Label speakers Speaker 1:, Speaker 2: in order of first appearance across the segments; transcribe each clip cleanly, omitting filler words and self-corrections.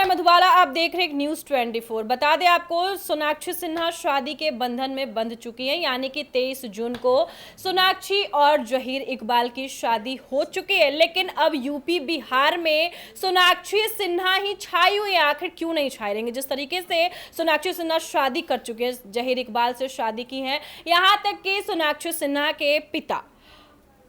Speaker 1: मैं मधुबाला, आप देख रहे हैं न्यूज़ 24। बता दें आपको, सोनाक्षी सिन्हा शादी के बंधन में बंध चुकी हैं, यानी कि 23 जून को सोनाक्षी और जहीर इकबाल की शादी हो चुकी है। लेकिन अब यूपी बिहार में सोनाक्षी सिन्हा ही छाई हुई है। आखिर क्यों नहीं छाई रहेंगे? जिस तरीके से सोनाक्षी सिन्हा शादी कर चुके हैं, जहीर इकबाल से शादी की है, यहाँ तक कि सोनाक्षी सिन्हा के पिता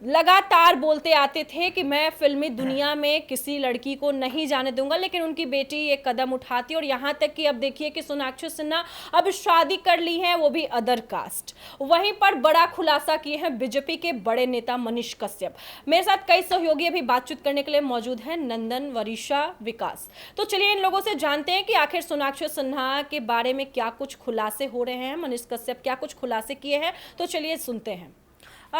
Speaker 1: लगातार बोलते आते थे कि मैं फिल्मी दुनिया में किसी लड़की को नहीं जाने दूंगा, लेकिन उनकी बेटी ये कदम उठाती और यहाँ तक कि अब देखिए कि सोनाक्षी सिन्हा अब शादी कर ली है, वो भी अदर कास्ट। वहीं पर बड़ा खुलासा किए हैं बीजेपी के बड़े नेता मनीष कश्यप। मेरे साथ कई सहयोगी अभी बातचीत करने के लिए मौजूद हैं, नंदन, वरीशा, विकास। तो चलिए इन लोगों से जानते हैं कि आखिर सोनाक्षी सिन्हा के बारे में क्या कुछ खुलासे हो रहे हैं, मनीष कश्यप क्या कुछ खुलासे किए हैं। तो चलिए सुनते हैं।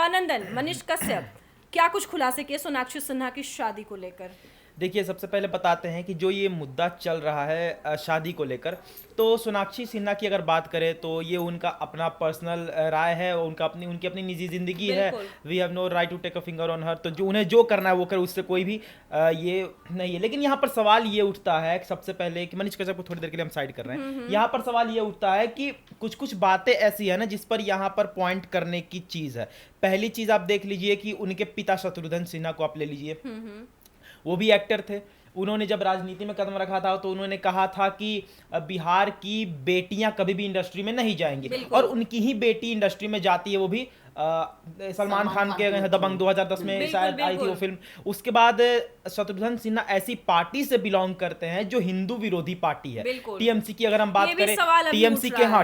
Speaker 1: नंदन, मनीष कश्यप क्या कुछ खुलासे किए सोनाक्षी सिन्हा की शादी को लेकर?
Speaker 2: देखिए, सबसे पहले बताते हैं कि जो ये मुद्दा चल रहा है शादी को लेकर, तो सोनाक्षी सिन्हा की अगर बात करें तो ये उनका अपना पर्सनल राय है, उनकी अपनी निजी ज़िंदगी है। We have no right to take a finger on her. तो जो उन्हें जो करना है वो करे, उससे कोई भी ये नहीं है। लेकिन यहाँ पर सवाल ये उठता है सबसे पहले कि मनीष कश्यप को थोड़ी देर के लिए हम साइड कर रहे हैं। यहाँ पर सवाल ये उठता है कि कुछ कुछ बातें ऐसी है ना जिस पर यहाँ पर पॉइंट करने की चीज़ है। पहली चीज़ आप देख लीजिए कि उनके पिता शत्रुघ्न सिन्हा को आप ले लीजिए, वो भी एक्टर थे। उन्होंने जब राजनीति में कदम रखा था तो उन्होंने कहा था कि बिहार की बेटियां कभी भी इंडस्ट्री में नहीं जाएंगी, और उनकी ही बेटी इंडस्ट्री में जाती है, वो भी सलमान खान के दबंग 2010 में शायद आई थी वो फिल्म। उसके बाद शत्रुघ्न सिन्हा ऐसी पार्टी से बिलोंग करते हैं जो हिंदू विरोधी पार्टी है, टीएमसी की। अगर हम बात करें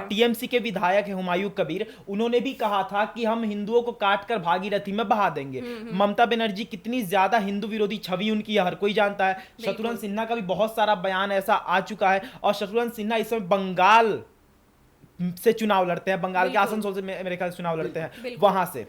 Speaker 2: टीएमसी के विधायक है हुमायूं कबीर, उन्होंने भी कहा था कि हम हिंदुओं को काटकर भागीरथी में बहा देंगे। ममता बनर्जी कितनी ज्यादा हिंदू विरोधी छवि उनकी हर कोई जानता है। शत्रुघ्न सिन्हा का भी बहुत सारा बयान ऐसा आ चुका है, और शत्रुघ्न सिन्हा इस समय बंगाल से चुनाव लड़ते हैं, बंगाल के आसनसोल से मेरे ख्याल से चुनाव लड़ते हैं वहां से।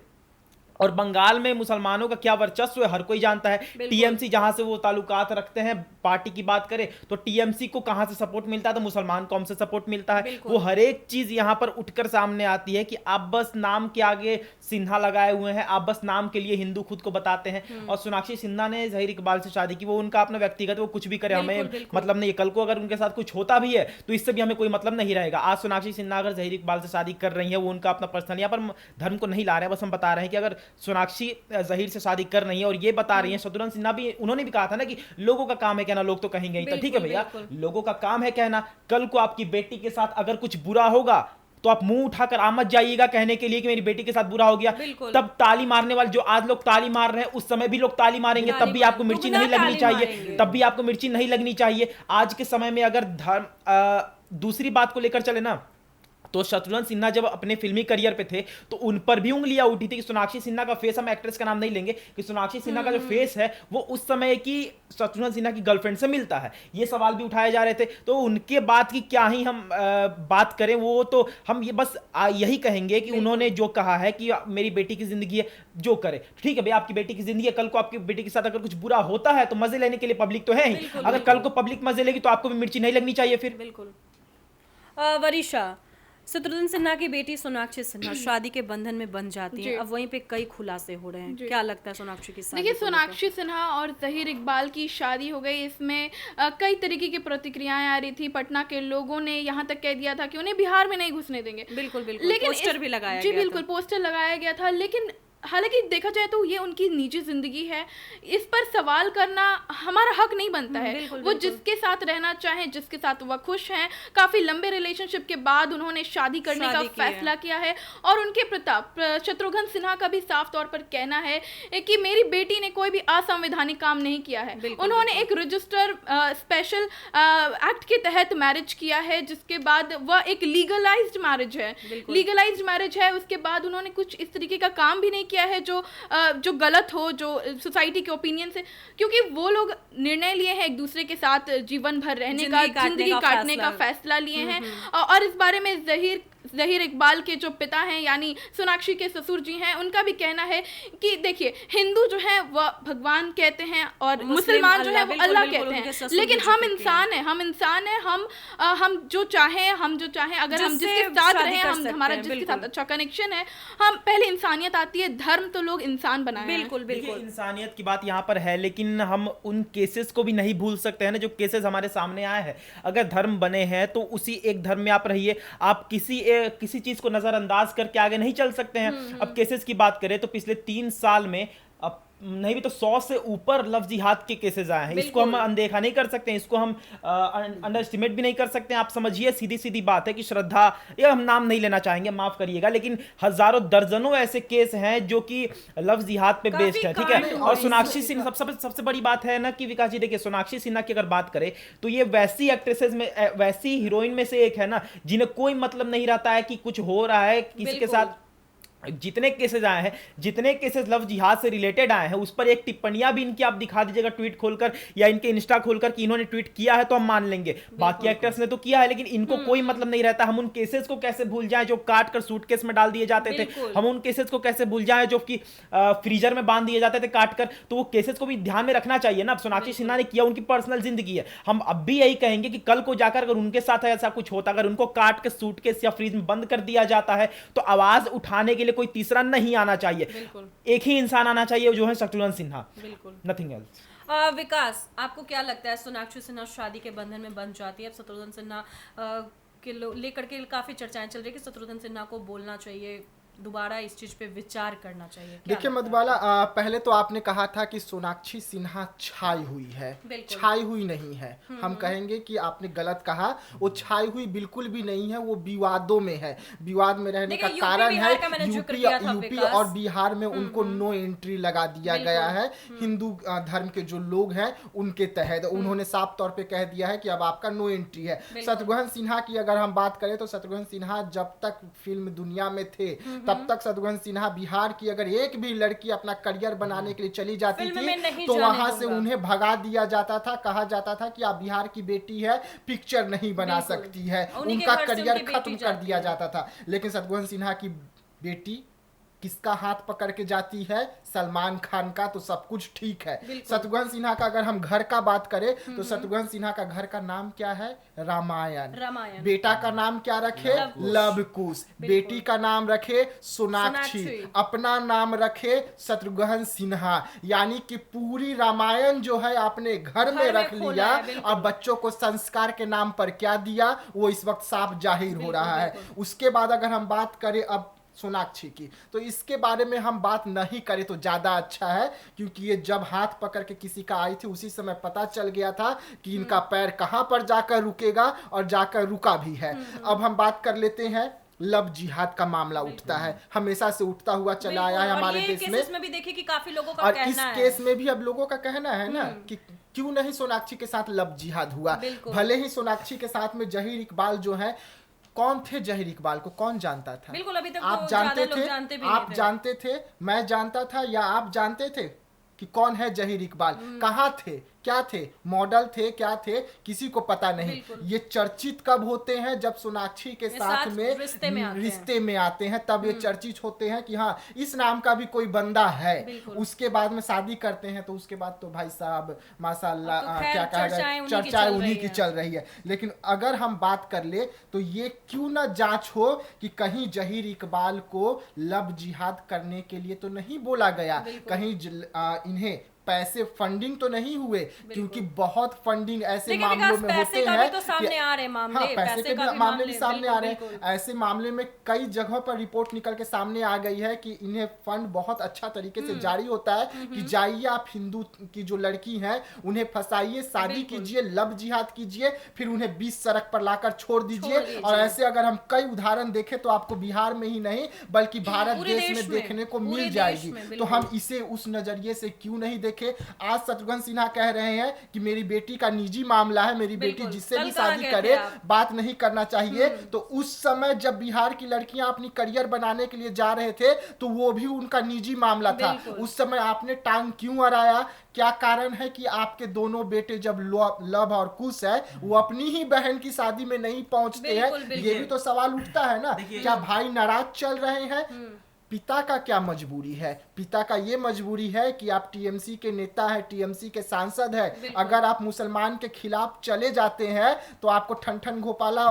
Speaker 2: और बंगाल में मुसलमानों का क्या वर्चस्व है हर कोई जानता है। टीएमसी जहां से वो ताल्लुकात रखते हैं, पार्टी की बात करें तो टीएमसी को कहां से सपोर्ट मिलता है, तो मुसलमान कौम से सपोर्ट मिलता है। वो हर एक चीज यहां पर उठकर सामने आती है कि आप बस नाम के आगे सिन्हा लगाए हुए हैं, आप बस नाम के लिए हिंदू खुद को बताते हैं। और सोनाक्षी सिन्हा ने जहीर इकबाल से शादी की, वो उनका अपना व्यक्तिगत, वो कुछ भी करे, हमें मतलब नहीं। कल को अगर उनके साथ कुछ होता भी है तो इससे भी हमें कोई मतलब नहीं रहेगा। आज सोनाक्षी सिन्हा अगर जहीर इकबाल से शादी कर रही है, वो उनका अपना पर्सनल, यहाँ पर धर्म को नहीं ला रहे हैं, बस हम बता रहे हैं कि अगर सोनाक्षी जहीर से शादी कर रही है और ये बता रही है, शत्रुघ्न सिन्हा भी, उन्होंने भी कहा था ना कि लोगों का काम है कहना, लोग तो कहेंगे ही। तो ठीक है भैया, लोगों का काम है कहना। कल को आपकी बेटी के साथ अगर कुछ बुरा होगा तो आप मुंह उठाकर आ मत जाइएगा कहने के लिए कि मेरी बेटी के साथ बुरा हो गया। तब ताली मारने वाले, जो आज लोग ताली मार रहे हैं, उस समय भी लोग ताली मारेंगे, तब भी आपको मिर्ची नहीं लगनी चाहिए, तब भी आपको मिर्ची नहीं लगनी चाहिए। आज के समय में अगर धर्म दूसरी बात को लेकर चले ना, तो शत्रुघ्न सिन्हा जब अपने फिल्मी करियर पे थे तो उन पर भी उंगलियां उठी थी कि सोनाक्षी सिन्हा का फेस, हम एक्ट्रेस का नाम नहीं लेंगे, कि सोनाक्षी सिन्हा का जो फेस है वो उस समय की शत्रुघ्न सिन्हा की गर्लफ्रेंड से मिलता है। ये सवाल भी उठाए जा रहे थे। तो उनके बात की क्या ही हम बात करें, वो तो हम ये बस यही कहेंगे कि उन्होंने जो कहा है कि मेरी बेटी की जिंदगी है, जो करे। ठीक है भैया, आपकी बेटी की जिंदगी है, कल को आपकी बेटी के साथ अगर कुछ बुरा होता है तो मजे लेने के लिए पब्लिक तो है ही। अगर कल को पब्लिक मजे लेगी तो आपको भी मिर्ची नहीं लगनी चाहिए फिर।
Speaker 1: बिल्कुल। वरीशा, शत्रुघ्न सिन्हा की बेटी सोनाक्षी सिन्हा शादी के बंधन में बंध जाती है, अब वहीं पे कई खुलासे हो रहे हैं, क्या लगता है सोनाक्षी की शादी?
Speaker 3: देखिए, सोनाक्षी सिन्हा और जहीर इकबाल की शादी हो गई, इसमें कई तरीके की प्रतिक्रियाएं आ रही थी। पटना के लोगों ने यहाँ तक कह दिया था कि उन्हें बिहार में नहीं घुसने देंगे।
Speaker 1: बिल्कुल,
Speaker 3: लेकिन
Speaker 1: पोस्टर भी लगाया
Speaker 3: गया, जी बिल्कुल, पोस्टर लगाया गया था। लेकिन हालांकि देखा जाए तो ये उनकी निजी जिंदगी है, इस पर सवाल करना हमारा हक नहीं बनता है। वो जिसके साथ रहना चाहें, जिसके साथ वह खुश हैं। काफी लंबे रिलेशनशिप के बाद उन्होंने शादी करने का फैसला किया है, और उनके पिता शत्रुघ्न सिन्हा का भी साफ तौर पर कहना है कि मेरी बेटी ने कोई भी असंवैधानिक काम नहीं किया है। उन्होंने एक रजिस्टर स्पेशल एक्ट के तहत मैरिज किया है, जिसके बाद वह एक लीगलाइज्ड मैरिज है। उसके बाद उन्होंने कुछ इस तरीके का काम भी नहीं किया है जो गलत हो, जो सोसाइटी के ओपिनियन से, क्योंकि वो लोग निर्णय लिए हैं एक दूसरे के साथ जीवन भर रहने का, जिंदगी काटने का फैसला लिए हैं। और इस बारे में जहीर जहीर इकबाल के जो पिता हैं यानी सोनाक्षी के ससुर जी हैं, उनका भी कहना है कि देखिए हिंदू जो है वह भगवान कहते हैं और मुसलमान जो है वो अल्लाह कहते हैं, लेकिन हम इंसान हैं, हम जो चाहें अगर हम जिसके साथ रहें, हमारा जिसके साथ अच्छा कनेक्शन है, हम पहले इंसानियत आती है, धर्म तो लोग इंसान बनाए हैं।
Speaker 1: बिल्कुल
Speaker 2: इंसानियत की बात यहाँ पर है, लेकिन हम उन केसेस को भी नहीं भूल सकते हैं ना, जो केसेस हमारे सामने आए हैं। अगर धर्म बने हैं तो उसी एक धर्म में आप रहिए, आप किसी चीज को नजरअंदाज करके आगे नहीं चल सकते हैं। अब केसेस की बात करें तो पिछले 3 साल में अब नहीं भी तो 100 से ऊपर लव जिहाद के केसेस आए हैं। इसको हम अनदेखा नहीं कर सकते हैं, इसको हम अंडर एस्टिमेट भी नहीं कर सकते हैं। आप समझिए, सीधी सीधी बात है कि श्रद्धा, ये हम नाम नहीं लेना चाहेंगे, माफ करिएगा, लेकिन हजारों दर्जनों ऐसे केस हैं जो कि लव जिहाद पे बेस्ड है, ठीक है। और सोनाक्षी सिन्हा सबसे बड़ी बात है ना कि विकास जी देखिए, सोनाक्षी सिन्हा की अगर बात करें तो ये वैसी एक्ट्रेसेस में, वैसी हीरोइन में से एक है ना जिन्हें कोई मतलब नहीं रहता है कि कुछ हो रहा है किसी के साथ। जितने केसेस आए हैं, जितने केसेस लव जिहाद से रिलेटेड आए हैं, उस पर एक टिप्पणियां भी इनकी आप दिखा दीजिएगा ट्वीट खोलकर या इनके इंस्टा खोलकर कि इन्होंने ट्वीट किया है तो हम मान लेंगे। बाकी एक्टर्स ने तो किया है, लेकिन इनको कोई मतलब नहीं रहता। हम उन केसेस को कैसे भूल जाएं जो काट कर सूटकेस में डाल दिए जाते थे, हम उन केसेस को कैसे भूल जाएं जो कि फ्रीजर में बांध दिए जाते थे काट कर। तो वो केसेस को भी ध्यान में रखना चाहिए ना। सोनाक्षी सिन्हा ने किया, उनकी पर्सनल जिंदगी है। हम अब भी यही कहेंगे कि कल को जाकर अगर उनके साथ ऐसा कुछ होता, अगर उनको काट के सूटकेस या फ्रीज में बंद कर दिया जाता है, तो आवाज उठाने के लिए कोई तीसरा नहीं आना चाहिए। एक ही इंसान आना चाहिए, जो है शत्रुघ्न सिन्हा, नथिंग एल्स।
Speaker 1: विकास, आपको क्या लगता है, सोनाक्षी सिन्हा शादी के बंधन में बंध जाती है? अब शत्रुघ्न सिन्हा के लेकर के काफी चर्चाएं चल रही है कि शत्रुघ्न सिन्हा को बोलना चाहिए, दोबारा इस चीज पे विचार करना चाहिए।
Speaker 4: देखिए मधुबाला, पहले तो आपने कहा था कि सोनाक्षी सिन्हा छाई हुई है, छाई हुई नहीं है। हम कहेंगे कि आपने गलत कहा, वो छाई हुई बिल्कुल भी नहीं है, वो विवादों में है। विवाद में रहने का कारण है यूपी और बिहार में उनको नो एंट्री लगा दिया गया है हिंदू धर्म के जो लोग हैं उनके तहत। उन्होंने साफ तौर पे कह दिया है कि अब आपका नो एंट्री है। शत्रुघ्न सिन्हा की अगर हम बात करें तो शत्रुघ्न सिन्हा जब तक फिल्म दुनिया में थे तब तक शत्रुघ्न सिन्हा बिहार की अगर एक भी लड़की अपना करियर बनाने के लिए चली जाती थी तो वहां से उन्हें भगा दिया जाता था, कहा जाता था कि आप बिहार की बेटी है, पिक्चर नहीं बना सकती है, उनका करियर खत्म कर दिया जाता था। लेकिन शत्रुघ्न सिन्हा की बेटी किसका हाथ पकड़ के जाती है? सलमान खान का, तो सब कुछ ठीक है। शत्रुघ्न सिन्हा का अगर हम घर का बात करें तो शत्रुघ्न सिन्हा का घर का नाम क्या है? रामायण। बेटा का नाम क्या रखे? लव कुश। बेटी का नाम रखे सोनाक्षी। अपना नाम रखे शत्रुघ्न सिन्हा। यानी कि पूरी रामायण जो है आपने घर में रख लिया और बच्चों को संस्कार के नाम पर क्या दिया वो इस वक्त साफ जाहिर हो रहा है। उसके बाद अगर हम बात करें अब सोनाक्षी की, तो इसके बारे में हम बात नहीं करें तो ज्यादा अच्छा है, क्योंकि ये जब हाथ पकड़ के किसी का आई थी उसी समय पता चल गया था कि इनका पैर कहां पर जाकर रुकेगा और जाकर रुका भी है। अब हम बात कर लेते हैं लव जिहाद का मामला उठता है, हमेशा से उठता हुआ चला आया है हमारे देश में
Speaker 1: भी देखिए कि काफी लोगों का
Speaker 4: और
Speaker 1: कहना
Speaker 4: इस
Speaker 1: है।
Speaker 4: केस में भी अब लोगों का कहना है ना कि क्यों नहीं सोनाक्षी के साथ लव जिहाद हुआ। भले ही सोनाक्षी के साथ में जहीर इकबाल जो है, कौन थे जहीर इकबाल को कौन जानता था?
Speaker 1: बिल्कुल, अभी तक
Speaker 4: आप
Speaker 1: तो
Speaker 4: जानते थे,
Speaker 1: आप
Speaker 4: जानते थे, मैं जानता था, या आप जानते थे कि कौन है जहीर इकबाल? कहाँ थे, क्या थे, मॉडल थे, क्या थे, किसी को पता नहीं। ये चर्चित कब होते हैं? जब सोनाक्षी के साथ में रिश्ते में आते हैं, तब ये चर्चित होते हैं कि हाँ इस नाम का भी कोई बंदा है। उसके बाद में शादी करते हैं तो उसके बाद तो भाई साहब माशाल्लाह क्या कहा जाए, चर्चा उन्हीं की चल रही है। लेकिन अगर हम बात कर ले तो ये क्यों ना जांच हो कि कहीं जहीर इकबाल को लव जिहाद करने के लिए तो नहीं बोला गया, कहीं इन्हें पैसे फंडिंग तो नहीं हुए, क्योंकि बहुत फंडिंग ऐसे मामलों में होते हैं
Speaker 1: तो सामने आ रहे मामले,
Speaker 4: हाँ, पैसे के मामले भी सामने आ रहे हैं। ऐसे मामले में कई जगहों पर रिपोर्ट निकल के सामने आ गई है कि इन्हें फंड बहुत अच्छा तरीके से जारी होता है कि जाइए आप हिंदू की जो लड़की हैं उन्हें फंसाइए, शादी कीजिए, लव जिहाद कीजिए, फिर उन्हें 20 सड़क पर लाकर छोड़ दीजिए। और ऐसे अगर हम कई उदाहरण देखें तो आपको बिहार में ही नहीं बल्कि भारत देश में देखने को मिल जाएगी। तो हम इसे उस नजरिए से क्यों नहीं देखे। आज शत्रुघ्न सिन्हा कह रहे हैं कि मेरी बेटी का निजी मामला है, मेरी बेटी जिससे भी शादी करे बात नहीं करना चाहिए। तो उस समय जब बिहार की लड़कियां अपनी करियर बनाने के लिए जा रहे थे तो वो भी उनका निजी मामला था। उस समय आपने टांग क्यों अड़ाया? क्या कारण है कि आपके दोनों बेटे जब लव और कुश है वो अपनी ही बहन की शादी में नहीं पहुंचते हैं? ये भी तो सवाल उठता है ना। क्या भाई नाराज चल रहे हैं? पिता का क्या मजबूरी है? पिता का ये मजबूरी है कि आप टीएमसी के नेता हैं, टीएमसी के सांसद हैं। अगर आप मुसलमान के खिलाफ चले जाते हैं तो आपको ठन घोपाला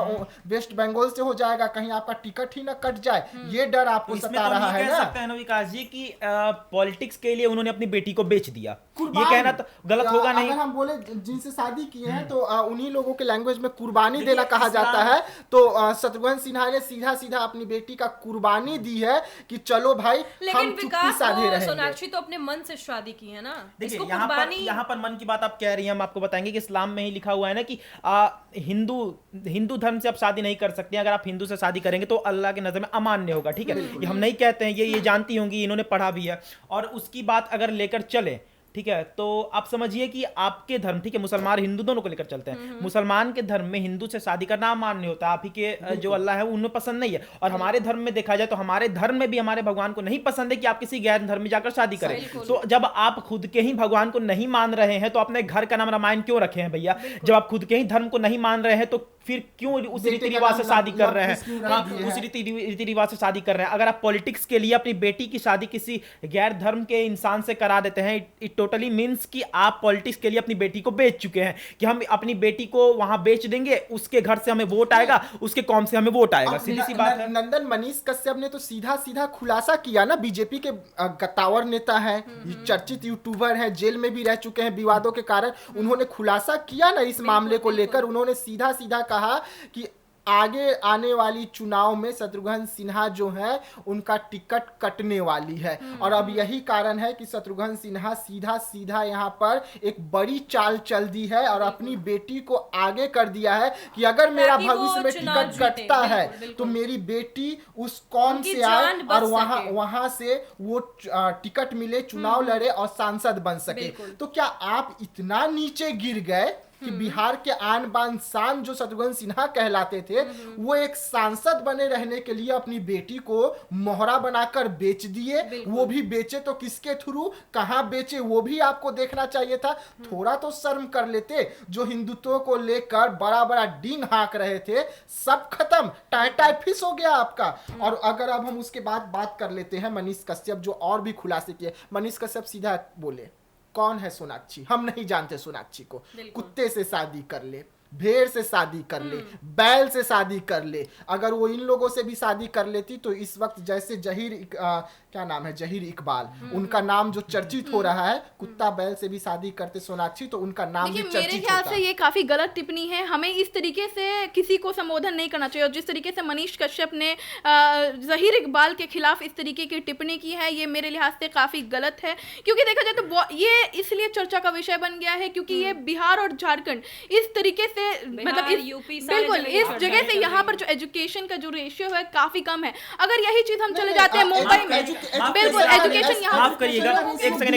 Speaker 4: वेस्ट बंगाल से हो जाएगा, कहीं आपका टिकट ही ना कट जाए। ये डर आपको सता रहा है ना।
Speaker 2: सकता है ना विकास जी कि पॉलिटिक्स के लिए उन्होंने अपनी बेटी को बेच दिया, ये कहना तो गलत होगा नहीं।
Speaker 4: अगर हम बोले जिनसे शादी किए हैं तो उन्हीं लोगों के लैंग्वेज में कुर्बानी देना कहा जाता है। तो शत्रुघ्न सिन्हा ने सीधा सीधा अपनी बेटी का कुर्बानी दी है कि चलो भाई हम चुप्पी साधे रहेंगे।
Speaker 1: सोनाक्षी तो अपने मन से शादी की है ना।
Speaker 2: देखिए यहाँ पर मन की बात आप कह रही हैं, हम आपको बताएंगे कि इस्लाम में ही लिखा हुआ है ना कि हिंदू धर्म से आप शादी नहीं कर सकते। अगर आप हिंदू से शादी करेंगे तो अल्लाह की नजर में अमान्य होगा, ठीक है। ये हम नहीं कहते हैं, ये जानती होंगी, इन्होंने पढ़ा भी है। और उसकी बात अगर लेकर चले, ठीक है, तो आप समझिए कि आपके धर्म, ठीक है, मुसलमान हिंदू दोनों को लेकर चलते हैं। मुसलमान के धर्म में हिंदू से शादी करना अमान्य होता है, आप ही के जो अल्लाह है उन्हें पसंद नहीं है। और हमारे धर्म में देखा जाए तो हमारे धर्म में भी हमारे भगवान को नहीं पसंद है कि आप किसी गैर धर्म में जाकर शादी करें। तो जब आप खुद के ही भगवान को नहीं मान रहे हैं तो अपने घर का नाम रामायण क्यों रखे हैं भैया? जब आप खुद के ही धर्म को नहीं मान रहे हैं तो फिर क्यों उस रीति रिवाज से शादी कर रहे हैं? उस रीति रिवाज से शादी कर रहे हैं। अगर आप पॉलिटिक्स के लिए अपनी बेटी की शादी किसी गैर धर्म के इंसान से करा देते हैं, इट टोटली मीन्स कि आप पॉलिटिक्स के लिए अपनी बेटी को बेच चुके हैं। कि हम अपनी बेटी को वहां बेच देंगे, उसके घर से हमें वोट आएगा, उसके कौम से हमें वोट आएगा, सीधी सी बात है।
Speaker 4: नंदन मनीष कश्यप ने तो सीधा सीधा खुलासा किया ना, बीजेपी के गद्दावर नेता है, चर्चित यूट्यूबर है, जेल में भी रह चुके हैं विवादों के कारण। उन्होंने खुलासा किया ना इस मामले को लेकर। उन्होंने सीधा सीधा कहा कि आगे आने वाली चुनाव में शत्रुघ्न सिन्हा जो है उनका टिकट कटने वाली है। और अब यही कारण है कि शत्रुघ्न सिन्हा सीधा सीधा यहाँ पर एक बड़ी चाल चल दी है और अपनी बेटी को आगे कर दिया है कि अगर मेरा भविष्य में टिकट कटता है तो मेरी बेटी उस कौम से आए और वहां से वो टिकट मिले, चुनाव लड़े और सांसद बन सके। तो क्या आप इतना नीचे गिर गए कि बिहार के आन बान शान जो शत्रुघ्न सिन्हा कहलाते थे वो एक सांसद बने रहने के लिए अपनी बेटी को मोहरा बनाकर बेच दिए? वो भी बेचे तो किसके थ्रू, कहां बेचे, वो भी आपको देखना चाहिए था। थोड़ा तो शर्म कर लेते। जो हिंदुत्व को लेकर बड़ा बड़ा डींग हाँक रहे थे सब खत्म, टाई फिस हो गया आपका। और अगर अब हम उसके बाद बात कर लेते हैं मनीष कश्यप जो और भी खुलासे किए। मनीष कश्यप सीधा बोले कौन है सोनाक्षी? हम नहीं जानते सोनाक्षी को। कुत्ते से शादी कर ले, भेड़ से शादी कर ले, बैल से शादी कर ले। अगर वो इन लोगों से भी शादी कर लेती तो इस वक्त जैसे क्या नाम है, जहीर इकबाल, उनका नाम जो चर्चित हो रहा है, कुत्ता बैल से भी शादी करते सोनाक्षी तो उनका नाम भी चर्चित होता।
Speaker 3: मेरे ख्याल से ये काफी गलत टिप्पणी है। हमें इस तरीके से किसी को संबोधन नहीं करना चाहिए। और जिस तरीके से मनीष कश्यप ने जहीर इकबाल के खिलाफ इस तरीके की टिप्पणी की है ये मेरे लिहाज से काफी गलत है। क्योंकि देखा जाए तो ये इसलिए चर्चा का विषय बन गया है क्योंकि ये बिहार और झारखंड इस तरीके से मतलब बिल्कुल इस जगह से यहाँ पर जो एजुकेशन का जो रेशियो है काफी कम है। अगर यही चीज हम चले जाते हैं मुंबई में, बिल्कुल एजुकेशन यहाँ
Speaker 2: माफ करिएगा, एक सेकंड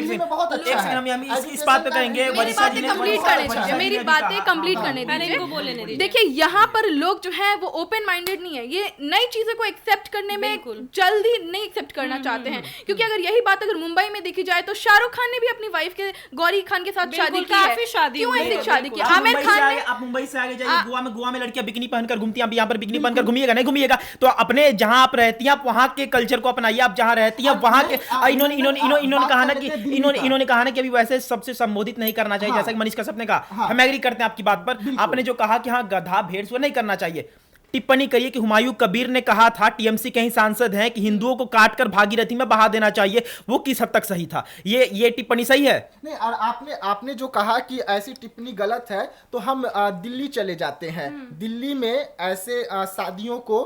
Speaker 2: हम इस बात पे करेंगे।
Speaker 3: मेरी बातें कंप्लीट करने दीजिए, मेरी बातें कंप्लीट करने दीजिए। देखिए यहाँ पर लोग जो है वो ओपन माइंडेड नहीं है, ये नई चीजों को एक्सेप्ट करने में जल्दी नहीं एक्सेप्ट करना चाहते हैं। क्योंकि अगर यही बात अगर मुंबई में देखी जाए तो शाहरुख खान ने भी अपनी वाइफ के गौरी खान के साथ शादी की है। क्यों ऐसी शादी की? आमिर खान ने,
Speaker 2: आप मुंबई से आगे जाइए, गोवा में लड़कियां बिकनी पहनकर घूमती हैं, आप यहाँ पर बिकनी पहनकर घूमिएगा नहीं घूमिएगा? तो अपने जहां आप रहती हैं आप वहां के कल्चर को अपनाइए। आप जहां रहती हैं वहां के इन्होंने कहा ना कि अभी वैसे सबसे संबोधित नहीं करना चाहिए, जैसा कि मनीष कश्यप ने कहा। हम एग्री करते हैं आपकी बात पर। आपने जो कहा कि हाँ गधा भेड़ से नहीं करना चाहिए, टिप्पणी करिए कि हुमायूं कबीर ने कहा था, टीएमसी के ही सांसद हैं, कि हिंदुओं को काटकर भागीरथी में बहा देना चाहिए। वो किस हद तक सही था? ये टिप्पणी सही है?
Speaker 4: नहीं, और आपने जो कहा कि ऐसी टिप्पणी गलत है तो हम दिल्ली चले जाते हैं। दिल्ली में ऐसे शादियों को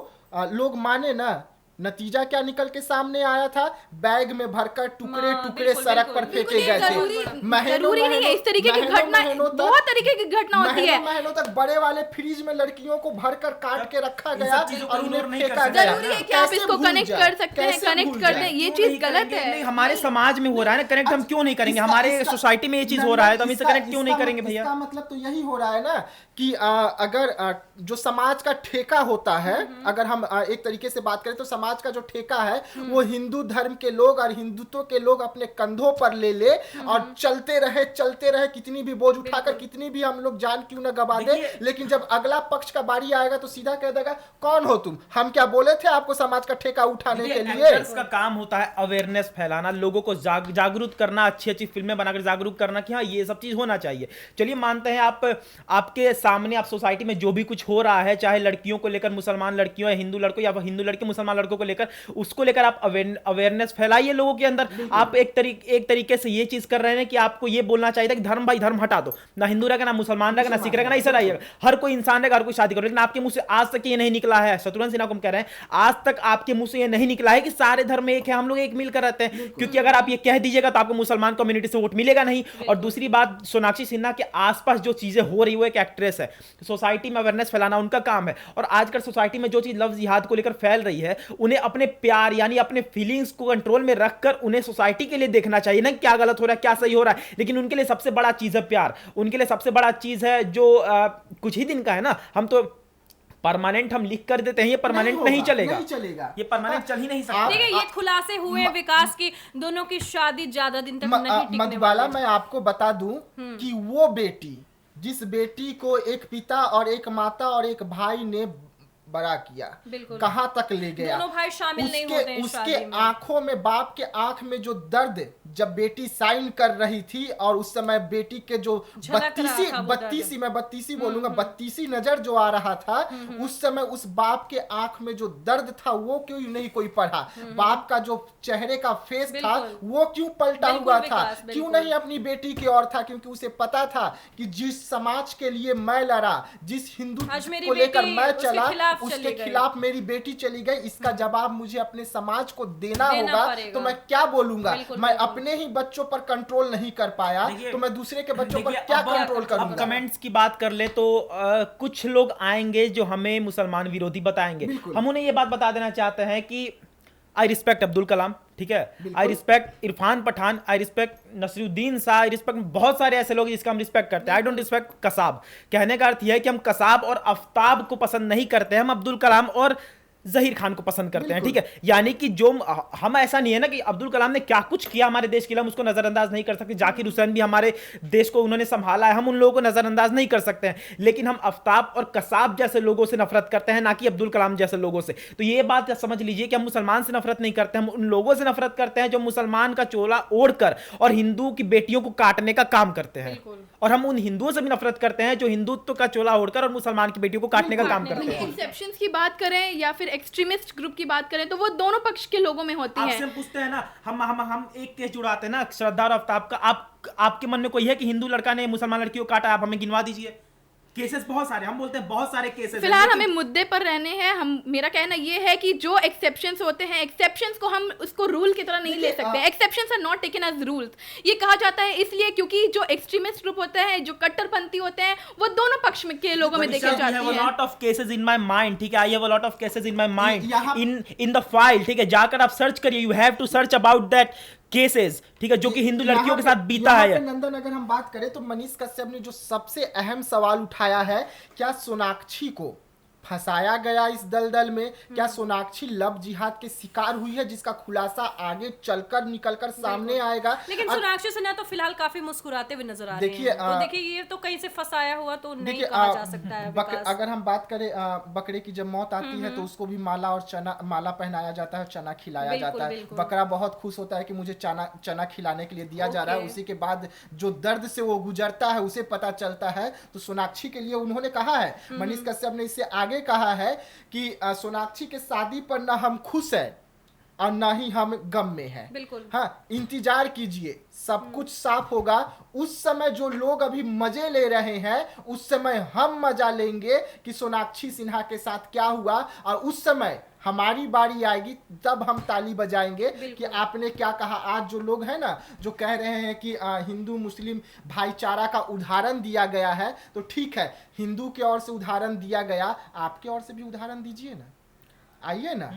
Speaker 4: लोग माने ना नतीजा क्या निकल के सामने आया था? बैग में भरकर टुकड़े टुकड़े
Speaker 1: बिल्कुल,
Speaker 4: सड़क
Speaker 1: बिल्कुल,
Speaker 4: पर फेंके
Speaker 3: बिल्कुल,
Speaker 4: गए
Speaker 3: जरूरी
Speaker 4: थे।
Speaker 3: जरूरी नहीं है इस तरीके की घटना, बहुत तरीके की घटना होती है।
Speaker 4: महीनों तक बड़े वाले फ्रिज में लड़कियों को भरकर काट के रखा
Speaker 2: इन
Speaker 4: गया
Speaker 2: सब चीजों
Speaker 4: और
Speaker 2: को
Speaker 4: उन्हें
Speaker 2: ignore नहीं
Speaker 4: फेंका
Speaker 2: कर
Speaker 4: गया।
Speaker 3: जरूरी है कि आप
Speaker 4: कैसे
Speaker 3: इसको
Speaker 4: भूल
Speaker 3: कनेक्ट
Speaker 4: जाए?
Speaker 3: कर सकते हैं,
Speaker 4: कैसे
Speaker 3: कनेक्ट
Speaker 4: भूल
Speaker 3: कर
Speaker 4: जाए?
Speaker 3: दें, ये
Speaker 2: क्यों
Speaker 3: चीज
Speaker 2: नहीं
Speaker 3: गलत
Speaker 2: करेंगे?
Speaker 3: है।
Speaker 2: नहीं, हमारे समाज में हो रहा है ना कनेक्ट, हम क्यों नहीं करेंगे? हमारे सोसाइटी में ये चीज हो रहा है तो हम इसे कनेक्ट क्यों नहीं करेंगे भैया?
Speaker 4: इसका मतलब तो यही हो रहा है ना कि अगर जो समाज का ठेका होता है, अगर हम एक तरीके से बात करें तो समाज का जो ठेका है वो हिंदू धर्म के लोग और हिंदुत्व के लोग अपने कंधों पर ले और चलते रहे कितनी भी बोझ उठाकर, कितनी भी हम लोग जान क्यों ना गवा दे, लेकिन जब अगला पक्ष का बारी आएगा तो सीधा कह देगा कौन हो तुम, हम क्या बोले थे आपको समाज का ठेका उठाने के लिए?
Speaker 2: एक्टर्स का काम होता है अवेयरनेस फैलाना, लोगों को जागरूक करना, अच्छी अच्छी फिल्में बनाकर जागरूक करना कि हाँ ये सब चीज होना चाहिए। चलिए मानते हैं आपके सामने, आप सोसाइटी में जो भी कुछ हो रहा है, चाहे लड़कियों को लेकर, मुसलमान लड़कियों या हिंदू लड़कों, या हिंदू लड़के मुसलमान लड़कों को लेकर, उसको लेकर आप अवेयरनेस फैलाइए लोगों के अंदर। आप एक तरीके से ये चीज कर रहे हैं कि आपको ये बोलना चाहिए था कि धर्म भाई धर्म हटा दो, ना हिंदू रहेगा, ना मुसलमान रहेगा, ना सिख रहेगा, ना ईसाई रहेगा, हर कोई इंसान रहेगा, हर कोई शादी करो। लेकिन आपके मुंह से आज तक ये नहीं निकला है, शत्रुघ्न सिन्हा को हम कह रहे हैं, आज तक आपके मुंह से ये नहीं निकला है कि सारे धर्म एक है, हम लोग एक मिलकर रहते हैं। क्योंकि अगर आप ये कह दीजिएगा तो आपको मुसलमान कम्युनिटी से वोट मिलेगा नहीं। और दूसरी बात, सोनाक्षी सिन्हा के आसपास जो चीजें हो रही, वो एक एक्ट्रेस है, सोसाइटी में अवेयरनेस फैलाना उनका काम है। और आजकल सोसाइटी में जो चीज लव जिहाद को लेकर फैल रही है, उन्हें अपने प्यार यानी अपने फीलिंग्स को कंट्रोल में रखकर उन्हें सोसाइटी के लिए देखना चाहिए ना क्या गलत हो रहा है, क्या सही हो रहा है। लेकिन उनके लिए सबसे बड़ा चीज है प्यार, उनके लिए सबसे बड़ा चीज है जो कुछ ही दिन का है ना, हम तो परमानेंट हम लिख कर देते हैं, ये परमानेंट नहीं चलेगा, ये परमानेंट चल ही नहीं सकता।
Speaker 1: देखिए ये खुलासे हुए विकास की, दोनों की शादी ज्यादा दिन तक नहीं टिकने
Speaker 4: मधुबाला,
Speaker 1: वाली।
Speaker 4: मैं आपको बता दूं कि वो बेटी, जिस बेटी को एक पिता और एक माता और एक भाई ने बड़ा किया, कहां तक ले गया,
Speaker 1: दोनों भाई शामिल नहीं होते हैं
Speaker 4: उसके
Speaker 1: शादी में।
Speaker 4: आंखों में, बाप के आंख में जो दर्द, जब बेटी साइन कर रही थी और उस समय बेटी के जो बत्तीसी बोलूंगा, बत्तीसी नजर जो आ रहा था, उस समय उस बाप के आंख में जो दर्द था वो क्यों नहीं कोई पढ़ा? बाप का जो चेहरे का फेस था वो क्यों पलटा हुआ था? क्यों नहीं अपनी बेटी की ओर था? क्योंकि उसे पता था कि जिस समाज के लिए मैं लड़ा, जिस हिंदू को लेकर मैं चला, उसके खिलाफ मेरी बेटी चली गई, इसका जवाब मुझे अपने समाज को देना होगा। तो मैं क्या बोलूंगा? मैं अपने ही बच्चों पर कंट्रोल नहीं कर पाया तो मैं दूसरे के बच्चों पर क्या कंट्रोल करूंगा?
Speaker 2: अब कमेंट्स की बात कर ले तो कुछ लोग आएंगे जो हमें मुसलमान विरोधी बताएंगे। हम उन्हें ये बात बता देना चाहते हैं कि आई रिस्पेक्ट अब्दुल कलाम, ठीक है, I respect Irfan Pathan, I respect Naseeruddin Shah, I respect बहुत सारे ऐसे लोग जिसका हम रिस्पेक्ट करते हैं। I don't respect Kasab. कहने का अर्थ यह है कि हम कसाब और आफ्ताब को पसंद नहीं करते, हम अब्दुल कलाम और जहीर खान को पसंद करते हैं, ठीक है। यानी कि जो हम, ऐसा नहीं है ना कि अब्दुल कलाम ने क्या कुछ किया हमारे देश के लिए हम उसको नजरअंदाज नहीं कर सकते। जाकिर हुसैन भी हमारे देश को उन्होंने संभाला है, हम उन लोगों को नजरअंदाज नहीं कर सकते हैं। लेकिन हम आफ्ताब और कसाब जैसे लोगों से नफरत करते हैं, ना कि अब्दुल कलाम जैसे लोगों से। तो ये बात समझ लीजिए कि हम मुसलमान से नफरत नहीं करते, हम उन लोगों से नफरत करते हैं जो मुसलमान का चोला ओढ़कर और हिंदू की बेटियों को काटने का काम करते हैं। और हम उन हिंदुओं से भी नफरत करते हैं जो हिंदुत्व का चोला ओढ़कर और मुसलमान की बेटियों को काटने का काम करते हैं।
Speaker 3: एक्सेप्शंस की बात करें या फिर एक्सट्रीमिस्ट ग्रुप की बात करें तो वो दोनों पक्ष के लोगों में होती है।
Speaker 2: आपसे हम पूछते हैं ना, हम एक केस जुड़ाते हैं ना श्रद्धा और आफ्ताब का, आपके मन में कोई है कि हिंदू लड़का ने मुसलमान लड़की को काटा? आप हमें गिनवा दीजिए। केसेस बहुत सारे, हम बोलते हैं बहुत सारे केसेस।
Speaker 3: फिलहाल हमें मुद्दे पर रहने हैं। मेरा कहना ये है कि जो एक्सेप्शंस होते हैं, एक्सेप्शंस को हम उसको रूल की तरह नहीं ले सकते। Exceptions are not taken as rules. ये कहा जाता है इसलिए क्योंकि जो एक्सट्रीमिस्ट ग्रुप होते हैं, जो कट्टरपंथी होते हैं, वो दोनों पक्ष में के लोगों में देखे जाते हैं।
Speaker 2: I have a lot of cases in my mind, ठीक है, I have a lot of cases in my mind in the file, ठीक है, जाकर आप सर्च करिए, you have to search about that cases, ठीक है, जो कि हिंदू लड़कियों के साथ बीता है।
Speaker 4: नंदन, अगर हम बात करें तो मनीष कश्यप ने जो सबसे अहम सवाल उठाया है, क्या सोनाक्षी को फंसाया गया इस दलदल में? क्या सोनाक्षी लव जिहाद के शिकार हुई है, जिसका खुलासा आगे चलकर निकलकर सामने आएगा?
Speaker 1: लेकिन सोनाक्षी सिन्हा तो फिलहाल काफी मुस्कुराते हुए नजर आ रहे हैं। तो देखिए ये तो कहीं से फंसाया हुआ तो नहीं कहा जा सकता है।
Speaker 4: अगर हम बात करें बकरे की जब मौत आती है तो उसको भी माला और चना, माला पहनाया जाता है, चना खिलाया जाता है। बकरा बहुत खुश होता है कि मुझे चना खिलाने के लिए दिया जा रहा है। उसी के बाद जो दर्द से वो गुजरता है उसे पता चलता है। तो सोनाक्षी के लिए उन्होंने कहा है, मनीष कश्यप ने इससे आगे कहा है कि सोनाक्षी के शादी पर ना हम खुश हैं और ना ही हम गम में हैं।
Speaker 1: बिल्कुल।
Speaker 4: हाँ, इंतजार कीजिए, सब कुछ साफ होगा। उस समय जो लोग अभी मजे ले रहे हैं, उस समय हम मजा लेंगे कि सोनाक्षी सिन्हा के साथ क्या हुआ, और उस समय हमारी बारी आएगी तब हम ताली बजाएंगे कि आपने क्या कहा। आज जो लोग हैं ना, जो कह रहे हैं कि हिंदू मुस्लिम भाईचारा का उदाहरण दिया गया है, तो ठीक है, हिंदू की ओर से उदाहरण दिया गया, आपके ओर से भी उदाहरण दीजिए ना, आइए ना।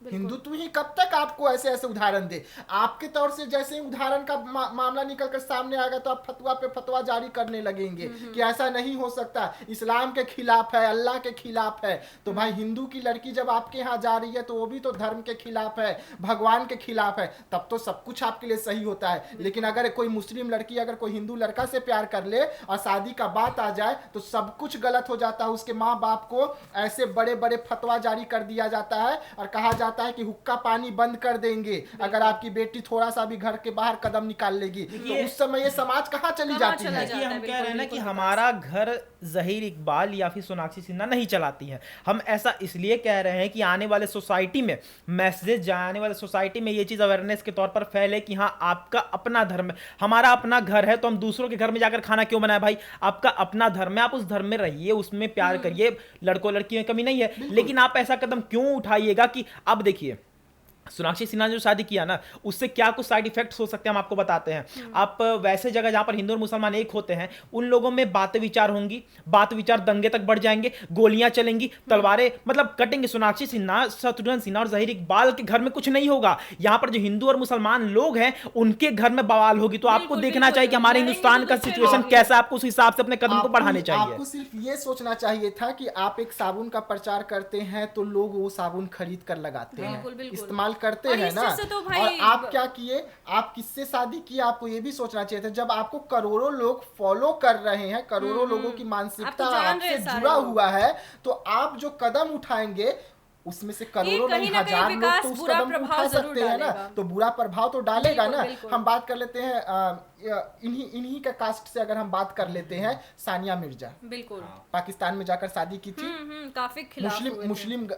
Speaker 4: हिंदुत्व ही कब तक आपको ऐसे ऐसे उदाहरण दे। आपके तौर से जैसे ही उदाहरण का मामला निकल कर सामने आएगा तो आप फतवा पे फतवा जारी करने लगेंगे कि ऐसा नहीं हो सकता, इस्लाम के खिलाफ है, अल्लाह के खिलाफ है। तो भाई, हिंदू की लड़की जब आपके यहाँ जा रही है तो वो भी तो धर्म के खिलाफ है, भगवान के खिलाफ है, तब तो सब कुछ आपके लिए सही होता है। लेकिन अगर कोई मुस्लिम लड़की अगर कोई हिंदू लड़का से प्यार कर ले और शादी का बात आ जाए तो सब कुछ गलत हो जाता है। उसके माँ बाप को ऐसे बड़े बड़े फतवा जारी कर दिया जाता है और कहा जाता है कि हुक्का पानी बंद कर देंगे अगर आपकी बेटी थोड़ा सा भी घर के बाहर कदम निकाल लेगी। तो उस समय ये समाज कहाँ चली जाती है।
Speaker 2: देखिए, हम कह रहे हैं ना कि हमारा घर ज़हीर इकबाल या फिर सोनाक्षी सिन्हा नहीं चलाती हैं। हम ऐसा इसलिए कह रहे हैं कि आने वाले सोसाइटी में मैसेज जाए, आने वाले सोसाइटी में ये चीज़ अवेयरनेस के तौर पर फैले कि हाँ, आपका अपना धर्म है, हमारा अपना घर है, तो हम दूसरों के घर में जाकर खाना क्यों बनाए। भाई, आपका अपना धर्म है, आप उस धर्म में रहिए, उसमें प्यार करिए, लड़कों लड़की में कमी नहीं है, लेकिन आप ऐसा कदम क्यों उठाइएगा कि अब देखिए, सोनाक्षी सिन्हा ने जो शादी किया ना, उससे क्या कुछ साइड इफेक्ट्स हो सकते हैं हम आपको बताते हैं। आप वैसे जगह जहां पर हिंदू और मुसलमान एक होते हैं, उन लोगों में बातें विचार होंगी, बात विचार दंगे तक बढ़ जाएंगे, गोलियां चलेंगी, तलवारें मतलब कटेंगे। सोनाक्षी सिन्हा, शत्रुघ्न सिन्हा और ज़हीर इकबाल के घर में कुछ नहीं होगा, यहाँ पर जो हिंदू और मुसलमान लोग हैं उनके घर में बवाल होगी। तो आपको देखना चाहिए कि हमारे हिंदुस्तान का सिचुएशन कैसा है, आपको उस हिसाब से अपने कदम को बढ़ाने चाहिए।
Speaker 4: आपको सिर्फ ये सोचना चाहिए था कि आप एक साबुन का प्रचार करते हैं तो लोग वो साबुन खरीद कर लगाते हैं, इस्तेमाल करते हैं ना।
Speaker 1: तो
Speaker 4: और आप क्या किए, आप किससे शादी की, आपको ये भी सोचना चाहिए था। जब आपको करोड़ों लोग फॉलो कर रहे हैं, करोड़ों लोगों की मानसिकता आपसे जुड़ा हुआ है, तो आप जो कदम उठाएंगे उसमें से करोड़ों नहीं, हजार लोग तो उस कदम को उठा सकते हैं ना, तो बुरा प्रभाव तो डालेगा ना। हम बात कर लेते हैं इन्हीं का कास्ट से अगर हम बात कर लेते हैं, सानिया मिर्जा
Speaker 1: बिल्कुल
Speaker 4: पाकिस्तान में जाकर शादी की थी,
Speaker 1: काफी खिलाफ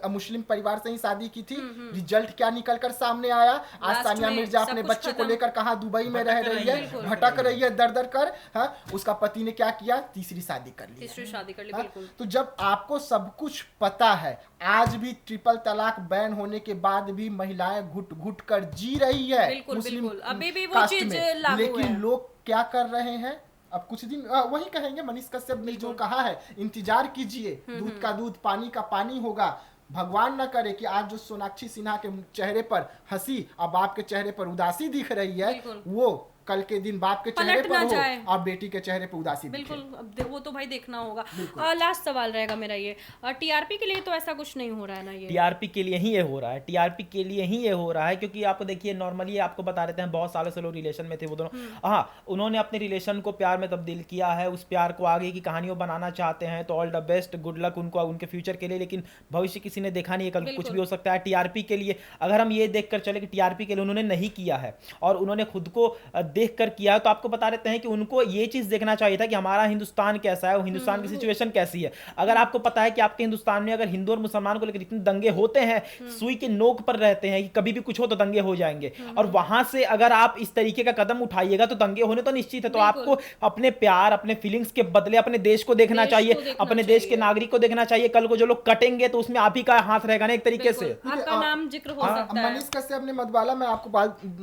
Speaker 4: मुस्लिम परिवार से ही शादी की थी। रिजल्ट क्या निकल कर सामने आया, आज सानिया मिर्जा अपने बच्चे को लेकर कहाँ दुबई में रह रही है, भटक रही है दर दर कर। हाँ, उसका पति ने क्या किया, तीसरी शादी कर ली। तो जब आपको सब कुछ पता है, आज भी ट्रिपल तलाक बैन होने के बाद भी महिलाएं घुट घुट कर जी रही है मुस्लिम
Speaker 1: अभी भी वो
Speaker 4: कास्ट
Speaker 1: चीज
Speaker 4: में,
Speaker 1: लागू
Speaker 4: लेकिन
Speaker 1: है।
Speaker 4: लोग क्या कर रहे हैं। अब कुछ दिन वही कहेंगे, मनीष कश्यप ने जो कहा है, इंतजार कीजिए, दूध का दूध पानी का पानी होगा। भगवान न करे कि आज जो सोनाक्षी सिन्हा के चेहरे पर हंसी और बाप के चेहरे पर उदासी दिख रही है, वो कल के दिन बाप के चेहरे पर हो और बेटी के चेहरे पर उदासी।
Speaker 1: बिल्कुल, अब वो तो भाई देखना होगा। लास्ट सवाल रहेगा मेरा ये, टीआरपी के लिए तो ऐसा कुछ नहीं हो रहा है ना, ये
Speaker 2: टीआरपी के लिए ही ये हो रहा है, टीआरपी के लिए ही ये हो रहा है, क्योंकि आपको देखिए, नॉर्मली आपको बता देते हैं, बहुत सालों से लोग रिलेशन में थे वो दोनों। हाँ, उन्होंने अपने रिलेशन को प्यार में तब्दील किया है, उस प्यार को आगे की कहानियों बनाना चाहते हैं, तो all the best, good luck उनको उनके फ्यूचर के लिए। लेकिन भविष्य किसी ने देखा नहीं है, कल कुछ भी हो सकता है। टीआरपी के लिए अगर हम ये देख कर चले कि टीआरपी के लिए उन्होंने नहीं किया है और उन्होंने खुद को देख कर किया है, तो आपको बता देते हैं कि उनको ये चीज देखना चाहिए था कि हमारा हिंदुस्तान कैसा है, हिंदुस्तान की सिचुएशन कैसी है। अगर आपको पता है कि आपके हिंदुस्तान में अगर हिंदू और मुसलमान को लेकर इतने दंगे होते हैं, सुई के नोक पर रहते हैं कि कभी भी कुछ हो तो दंगे हो जाएंगे, और वहां से अगर आप इस तरीके का कदम उठाइएगा तो दंगे होने तो निश्चित है। तो आपको अपने प्यार, अपने फीलिंग्स के बदले अपने देश को देखना चाहिए, अपने देश के नागरिक को देखना चाहिए। कल को जो लोग कटेंगे तो उसमें आप ही का हाथ रहेगा ना एक तरीके से।
Speaker 1: आपका नाम जिक्र हो सकता है।
Speaker 4: मनीष कश्यप ने मधुबाला, मैं आपको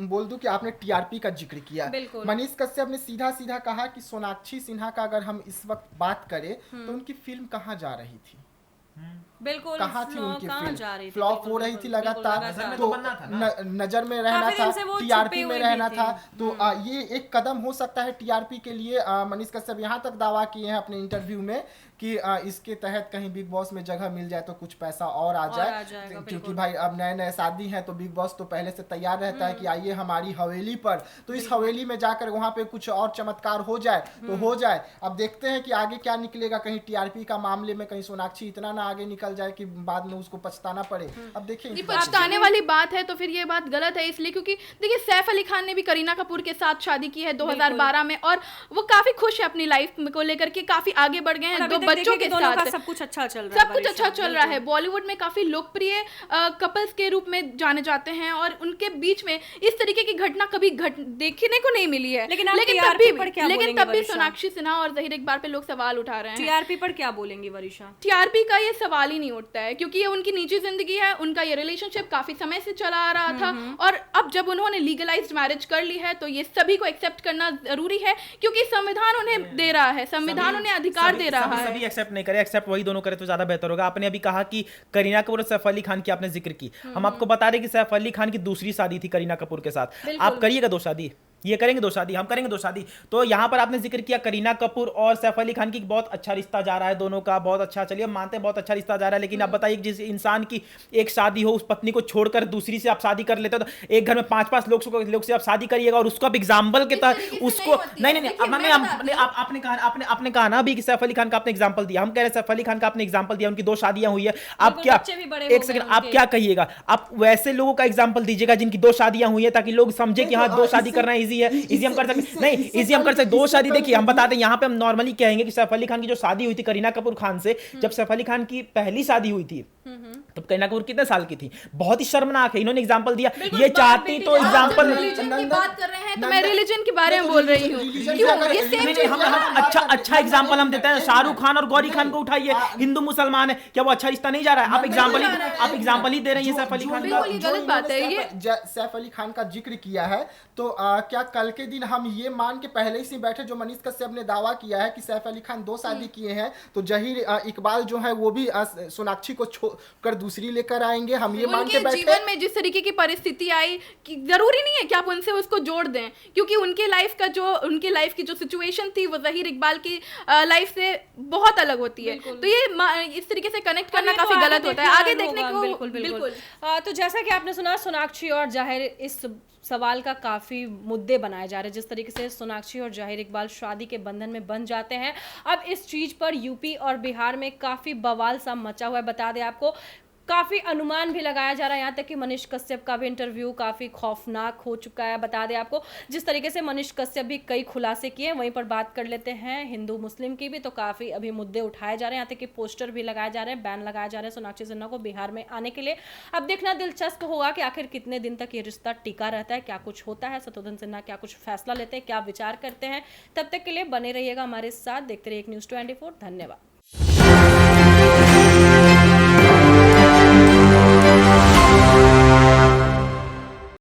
Speaker 4: बोल दूं कि आपने टीआरपी का जिक्र किया। मनीष कश्यप ने सीधा सीधा कहा कि सोनाक्षी सिन्हा का अगर हम इस वक्त बात करें तो उनकी फिल्म कहाँ जा रही थी,
Speaker 1: बिल्कुल
Speaker 4: कहाँ थी उनकी फिल्म,
Speaker 1: फिल्म
Speaker 4: फ्लॉप हो रही थी लगातार, तो नजर में रहना था, टीआरपी में रहना था। तो ये एक कदम हो सकता है टीआरपी के लिए। मनीष कश्यप यहाँ तक दावा किए हैं अपने इंटरव्यू में कि इसके तहत कहीं बिग बॉस में जगह मिल जाए तो कुछ पैसा और आ जाए, क्योंकि भाई अब नए नए शादी हैं तो बिग बॉस तो पहले से तैयार रहता है कि आइए हमारी हवेली पर, तो इस हवेली में जाकर वहां पे कुछ और चमत्कार हो जाए तो हो जाए। अब देखते हैं कि आगे क्या निकलेगा, कहीं टीआरपी का मामले में कहीं सोनाक्षी इतना ना आगे निकल चल जाए कि बाद में उसको पछताना पड़े। अब देखिए
Speaker 3: ये पछताने वाली बात है तो फिर ये बात गलत है, इसलिए क्योंकि देखिए सैफ अली खान ने भी करीना कपूर के साथ शादी की है 2012 में, और वो काफी खुश है अपनी लाइफ को लेकर के, काफी आगे बढ़ गए हैं 2 बच्चों के साथ,
Speaker 1: सब कुछ अच्छा चल रहा है,
Speaker 3: सब कुछ अच्छा चल रहा है। बॉलीवुड में काफी लोकप्रिय कपल्स के रूप में जाने जाते हैं और उनके बीच में इस तरीके की घटना कभी देखने को नहीं मिली है।
Speaker 1: लेकिन
Speaker 3: तब भी सोनाक्षी सिन्हा और ज़हीर इकबाल पे लोग सवाल उठा रहे हैं।
Speaker 1: टीआरपी पर क्या बोलेंगी वरिशा?
Speaker 3: टीआरपी का ये सवाल ही नहीं उठता है, क्योंकि ये उनकी निजी जिंदगी है, उनका ये रिलेशनशिप काफी समय से चला आ रहा था, और अब जब उन्होंने लीगलाइज्ड मैरिज कर ली है तो ये सभी को एक्सेप्ट करना जरूरी है, क्योंकि संविधान उन्हें दे रहा है, संविधान उन्हें अधिकार दे रहा है।
Speaker 2: सभी एक्सेप्ट नहीं करे, एक्सेप्ट वही दोनों करे तो ज्यादा बेहतर होगा। आपने अभी कहा कि करीना कपूर और सैफ अली खान की आपने जिक्र की, हम आपको बता रहे कि सैफ अली खान की दूसरी शादी थी करीना कपूर के साथ। आप करिएगा 2 शादी, ये करेंगे 2 शादी, हम करेंगे 2 शादी। तो यहाँ पर आपने जिक्र किया करीना कपूर और सैफ अली खान की बहुत अच्छा रिश्ता जा रहा है दोनों का, बहुत अच्छा, चलिए मानते हैं बहुत अच्छा रिश्ता जा रहा है, लेकिन आप बताइए जिस इंसान की एक शादी हो, उस पत्नी को छोड़कर दूसरी से आप शादी कर लेते हो, तो एक घर में 5-5 लोग से आप शादी करिएगा और उसको आप एग्जाम्पल के तहत उसको नहीं आपने कहा ना अभी कि सैफ अली खान का आपने एग्जाम्पल दिया, हम कह रहे हैं सैफ अली खान का आपने एग्जाम्पल दिया, उनकी 2 शादियां हुई है, आप क्या एक सेकंड आप क्या कहिएगा? आप वैसे लोगों का एग्जाम्पल दीजिएगा जिनकी 2 शादियां हुई है, ताकि लोग समझे कि हाँ 2 शादी करना इजी है, इजी हम कर सकते नहीं, इजी हम कर सकते 2 शादी। देखिए हम बताते हैं यहाँ पे, हम नॉर्मली कहेंगे कि सैफ अली खान की जो शादी हुई थी करीना कपूर खान से, जब सैफ अली खान की पहली शादी हुई थी तब करीना कपूर कितने साल की थी? बहुत ही शर्मनाक है। इन्होंने एग्जांपल दिया, ये चाहती तो एग्जांपल
Speaker 3: की बात कर रहे हैं तो मैं रिलीजन के बारे में बोल रही हूँ,
Speaker 2: अच्छा एग्जांपल हम देते हैं। शाहरुख खान और गौरी खान को उठाइए, हिंदू मुसलमान है, क्या वो अच्छा रिश्ता नहीं जा रहा है? आप एग्जांपल ही दे रहे हैं सैफ अली खान का।
Speaker 3: गलत बात है ये।
Speaker 4: सैफ अली खान का जिक्र किया है तो क्या कल के दिन हम ये मान के पहले ही से बैठे, जो मनीष कश्यप ने दावा किया है कि सैफ अली खान 2 शादी किए हैं, तो ज़हीर इकबाल जो है वो भी सोनाक्षी को छोड़कर दूसरी लेकर आएंगे, हम ये मान के बैठे?
Speaker 3: जीवन में जिस तरीके की परिस्थिति आई कि जरूरी नहीं है कि आप उनसे उसको जोड़ दें, क्योंकि उनके लाइफ की जो सिचुएशन थी वो ज़हीर इकबाल की लाइफ से बहुत अलग होती है, तो ये इस तरीके से कनेक्ट करना काफी गलत होता है। आगे देखने को बिल्कुल।
Speaker 1: तो जैसा कि आपने सुना, सोनाक्षी और ज़ाहिर इस सवाल का काफ़ी मुद्दे बनाए जा रहे हैं, जिस तरीके से सोनाक्षी और ज़ाहिर इकबाल शादी के बंधन में बंध जाते हैं। अब इस चीज़ पर यूपी और बिहार में काफ़ी बवाल सा मचा हुआ है। बता दें आपको, काफ़ी अनुमान भी लगाया जा रहा है, यहाँ तक कि मनीष कश्यप का भी इंटरव्यू काफ़ी खौफनाक हो चुका है। बता दें आपको, जिस तरीके से मनीष कश्यप भी कई खुलासे किए हैं, वहीं पर बात कर लेते हैं हिंदू मुस्लिम की भी। तो काफ़ी अभी मुद्दे उठाए जा रहे हैं, यहाँ तक कि पोस्टर भी लगाए जा रहे हैं, बैन लगाया जा रहा है सोनाक्षी सिन्हा को बिहार में आने के लिए। अब देखना दिलचस्प होगा कि आखिर कितने दिन तक ये रिश्ता टिका रहता है, क्या कुछ होता है, शत्रुघ्न सिन्हा क्या कुछ फैसला लेते हैं, क्या विचार करते हैं। तब तक के लिए बने रहिएगा हमारे साथ, देखते रहिए एक न्यूज़ 24। धन्यवाद।